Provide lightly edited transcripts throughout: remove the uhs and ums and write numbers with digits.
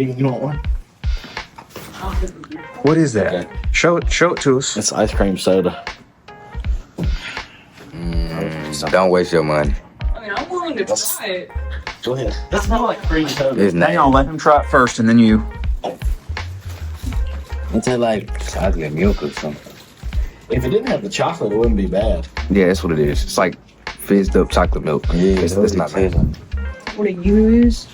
Keegan, you want one? What is that? Okay. Show it to us. It's ice cream soda. Don't waste your money. I mean, I'm willing to try it. Go ahead. That's not like cream soda. It's Hang not. on, let him try it first, and then you. It's like chocolate milk or something. If it didn't have the chocolate, it wouldn't be bad. Yeah, that's what it is. It's like fizzed up chocolate milk. Yeah, it's not bad. What do you use?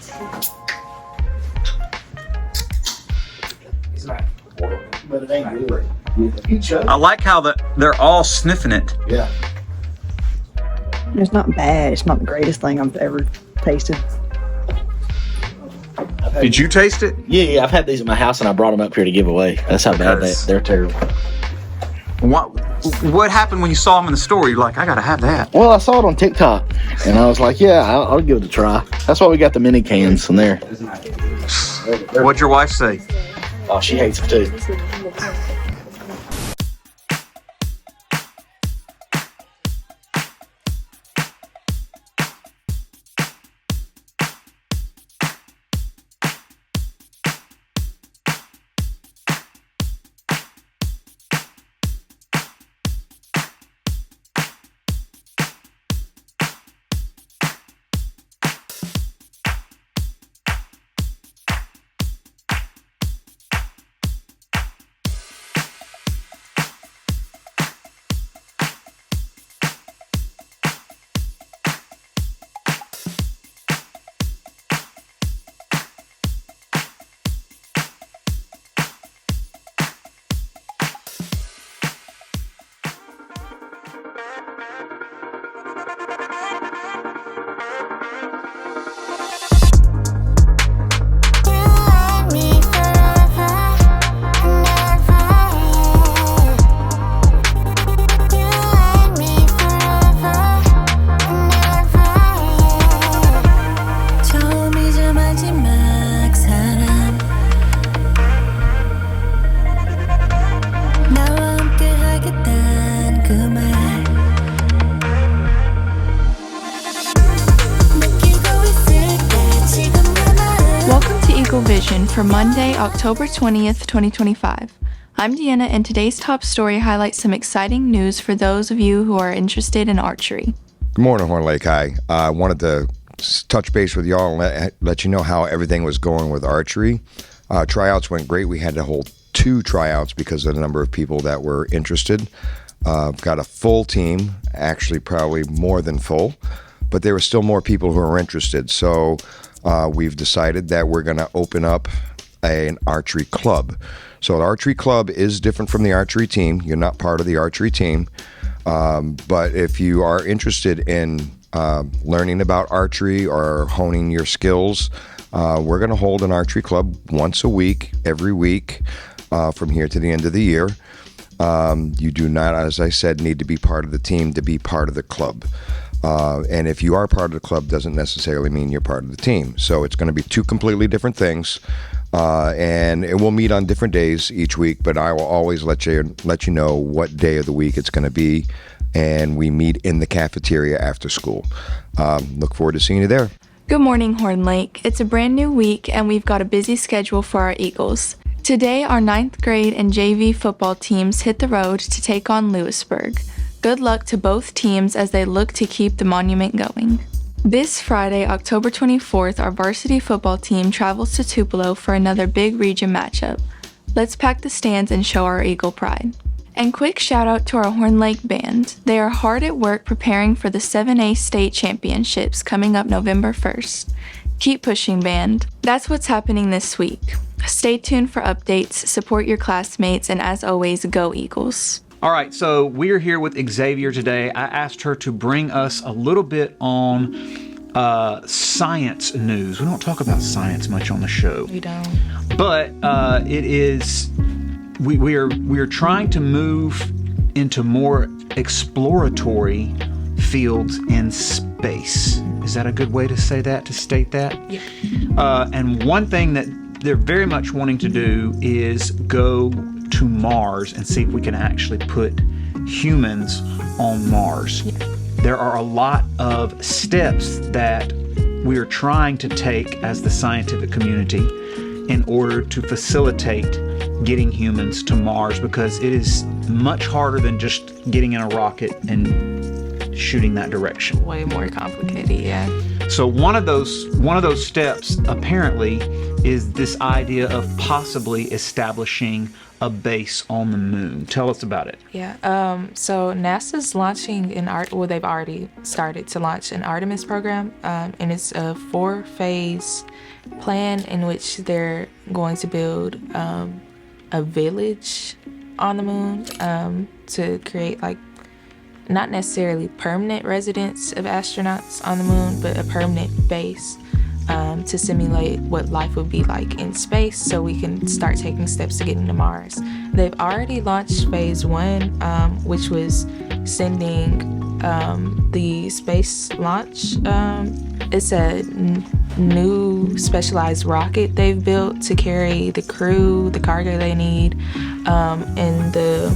It's not horrible, but it ain't good. Each I like how they're all sniffing it. Yeah. It's not bad. It's not the greatest thing I've ever tasted. Did you taste it? Yeah, I've had these at my house and I brought them up here to give away. That's how bad they're terrible. What happened when you saw them in the store? You're like, I gotta have that. Well, I saw it on TikTok and I was like, yeah, I'll give it a try. That's why we got the mini cans in there. What'd your wife say? Oh, she hates them too. Vision for Monday, October 20th, 2025. I'm Deanna, and today's top story highlights some exciting news for those of you who are interested in archery. Good morning, Horn Lake High. I wanted to touch base with y'all and let you know how everything was going with archery. Tryouts went great. We had to hold 2 tryouts because of the number of people that were interested. Got a full team, actually probably more than full, but there were still more people who were interested. So we've decided that we're going to open up an archery club. So the archery club is different from the archery team. You're not part of the archery team. But if you are interested in learning about archery or honing your skills, we're going to hold an archery club once a week, every week, from here to the end of the year. You do not, as I said, need to be part of the team to be part of the club. And if you are part of the club, doesn't necessarily mean you're part of the team. So it's going to be 2 completely different things, and it will meet on different days each week. But I will always let you know what day of the week it's going to be, and we meet in the cafeteria after school. Look forward to seeing you there. Good morning, Horn Lake. It's a brand new week, and we've got a busy schedule for our Eagles. Today, our 9th grade and JV football teams hit the road to take on Lewisburg. Good luck to both teams as they look to keep the monument going. This Friday, October 24th, our varsity football team travels to Tupelo for another big region matchup. Let's pack the stands and show our Eagle pride. And quick shout out to our Horn Lake band. They are hard at work preparing for the 7A state championships coming up November 1st. Keep pushing, band. That's what's happening this week. Stay tuned for updates, support your classmates, and as always, go Eagles. All right, so we're here with Xavier today. I asked her to bring us a little bit on science news. We don't talk about science much on the show. We don't. But it is, we are trying to move into more exploratory fields in space. Is that a good way to say that, to state that? Yeah. And one thing that they're very much wanting to do is go to Mars and see if we can actually put humans on Mars. Yeah. There are a lot of steps that we are trying to take as the scientific community in order to facilitate getting humans to Mars, because it is much harder than just getting in a rocket and shooting that direction. Way more complicated, yeah. So one of those steps apparently is this idea of possibly establishing a base on the moon. Tell us about it. Yeah. So NASA's launching they've already started to launch an Artemis program, and it's a 4-phase plan in which they're going to build a village on the moon to create like not necessarily permanent residence of astronauts on the moon, but a permanent base to simulate what life would be like in space, so we can start taking steps to getting to Mars. They've already launched phase 1, which was sending the space launch. It's a new specialized rocket they've built to carry the crew, the cargo they need, and the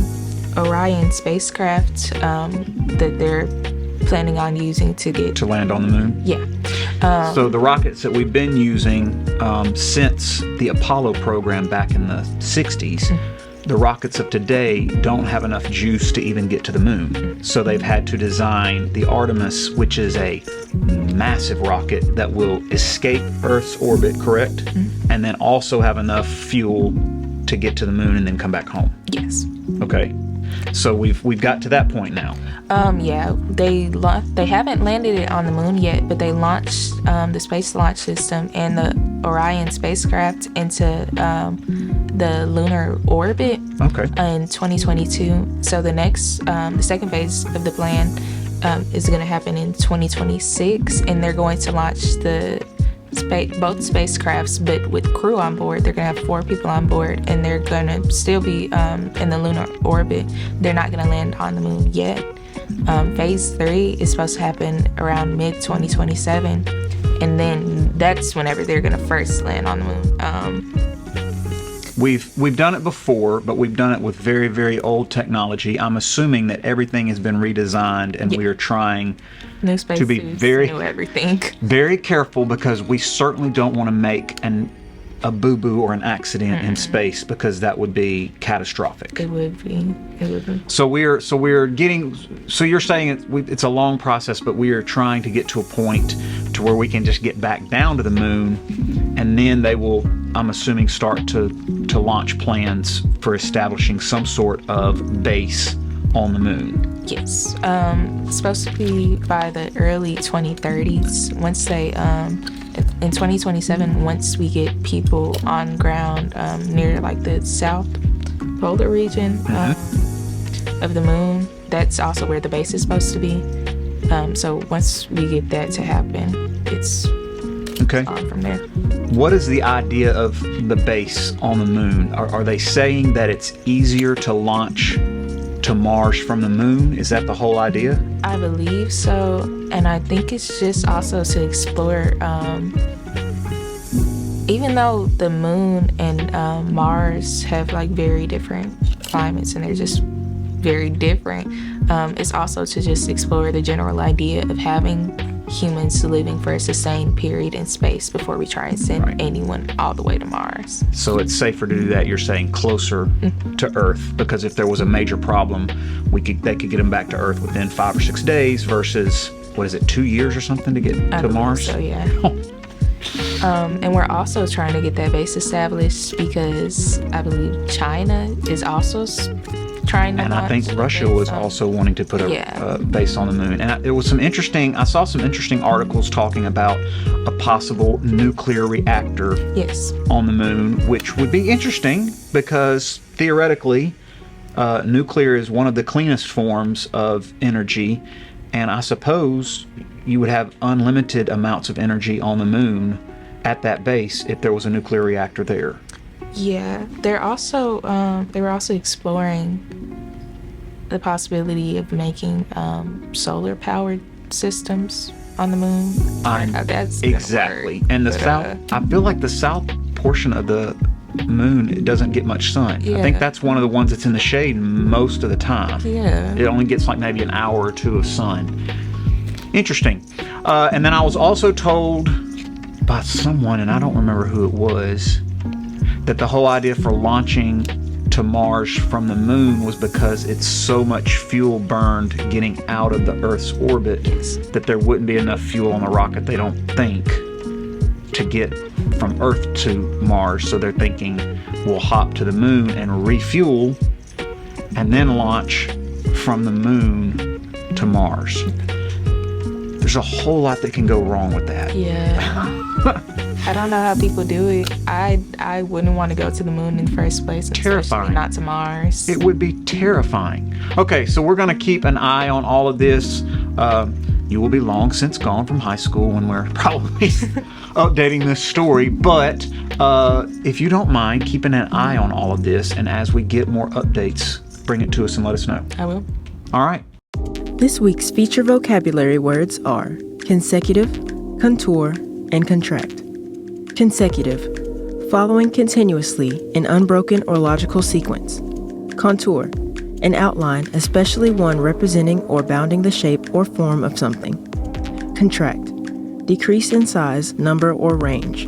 Orion spacecraft that they're planning on using to land on the moon. Yeah. So the rockets that we've been using since the Apollo program back in the 60s, the rockets of today don't have enough juice to even get to the moon. So they've had to design the Artemis, which is a massive rocket that will escape Earth's orbit, correct? And then also have enough fuel to get to the moon and then come back home. Yes. Okay. So we've got to that point now. Yeah, they haven't landed it on the moon yet, but they launched the Space Launch System and the Orion spacecraft into the lunar orbit in 2022. So the second phase of the plan is going to happen in 2026, and they're going to launch both spacecrafts, but with crew on board. They're gonna have 4 people on board, and they're gonna still be in the lunar orbit. They're not gonna land on the moon yet. Phase 3 is supposed to happen around mid-2027, and then that's whenever they're gonna first land on the moon. We've done it before, but we've done it with very, very old technology. I'm assuming that everything has been redesigned, and we are trying new space to be suits, very, new everything. Very careful, because we certainly don't want to make a boo-boo or an accident in space, because that would be catastrophic. It would be. So you're saying it's a long process, but we are trying to get to a point to where we can just get back down to the moon, and then they will, I'm assuming, start to launch plans for establishing some sort of base on the moon. Yes. It's supposed to be by the early 2030s. Once they in 2027, once we get people on ground near like the south polar region of the moon, that's also where the base is supposed to be. So once we get that to happen, it's on from there. What is the idea of the base on the moon? Are they saying that it's easier to launch to Mars from the moon? Is that the whole idea? I believe so, and I think it's just also to explore, even though the moon and Mars have like very different climates and they're just very different, it's also to just explore the general idea of having humans living for a sustained period in space before we try and send anyone all the way to Mars. So it's safer to do that, you're saying, closer to Earth, because if there was a major problem, they could get them back to Earth within 5 or 6 days versus, 2 years or something to get to Mars? So yeah. And we're also trying to get that base established because I believe China is also trying to. And I think Russia was also wanting to put a base on the moon. And I saw some interesting articles talking about a possible nuclear reactor on the moon, which would be interesting because theoretically, nuclear is one of the cleanest forms of energy. And I suppose you would have unlimited amounts of energy on the moon at that base if there was a nuclear reactor there. Yeah, they were also exploring the possibility of making solar powered systems on the moon. That's exactly. Work, and I feel like the south portion of the moon, it doesn't get much sun. Yeah. I think that's one of the ones that's in the shade most of the time. Yeah. It only gets like maybe an hour or 2 of sun. Interesting. And then I was also told by someone, and I don't remember who it was, that the whole idea for launching to Mars from the moon was because it's so much fuel burned getting out of the Earth's orbit that there wouldn't be enough fuel on the rocket, they don't think, to get from Earth to Mars. So they're thinking we'll hop to the moon and refuel and then launch from the moon to Mars. There's a whole lot that can go wrong with that. Yeah. I don't know how people do it. I wouldn't want to go to the moon in the first place. Terrifying. Especially not to Mars. It would be terrifying. Okay, so we're going to keep an eye on all of this. You will be long since gone from high school when we're probably updating this story. But if you don't mind keeping an eye on all of this, and as we get more updates, bring it to us and let us know. I will. All right. This week's feature vocabulary words are consecutive, contour, and contract. Consecutive, following continuously in unbroken or logical sequence. Contour, an outline, especially one representing or bounding the shape or form of something. Contract, decrease in size, number, or range.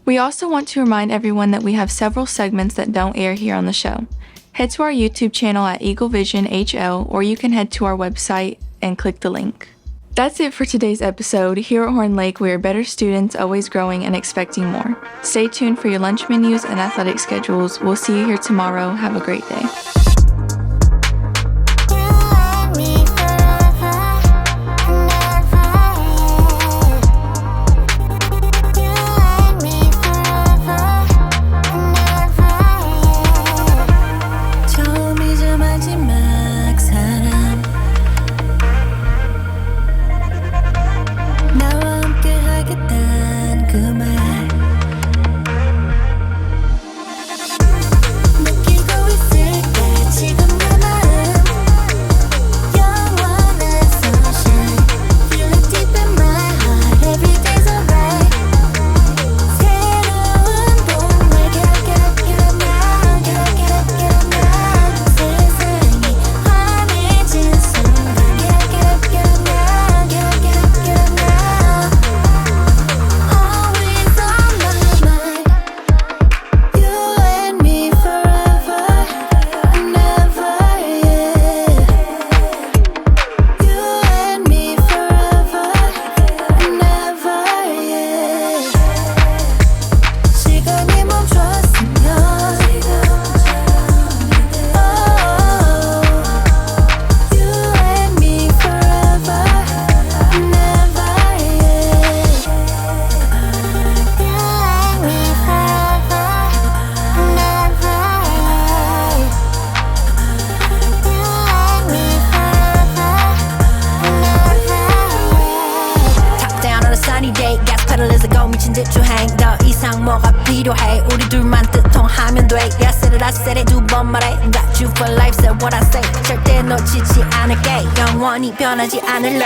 We also want to remind everyone that we have several segments that don't air here on the show. Head to our YouTube channel at Eagle Vision HL, or you can head to our website and click the link. That's it for today's episode. Here at Horn Lake, we are better students, always growing and expecting more. Stay tuned for your lunch menus and athletic schedules. We'll see you here tomorrow. Have a great day. 필요해 우리 둘만 뜻통하면 돼 Yeah, said it, I said it 두 번 말해 Got you for life, said what I say 절대 놓치지 않을게 영원히 변하지 않을래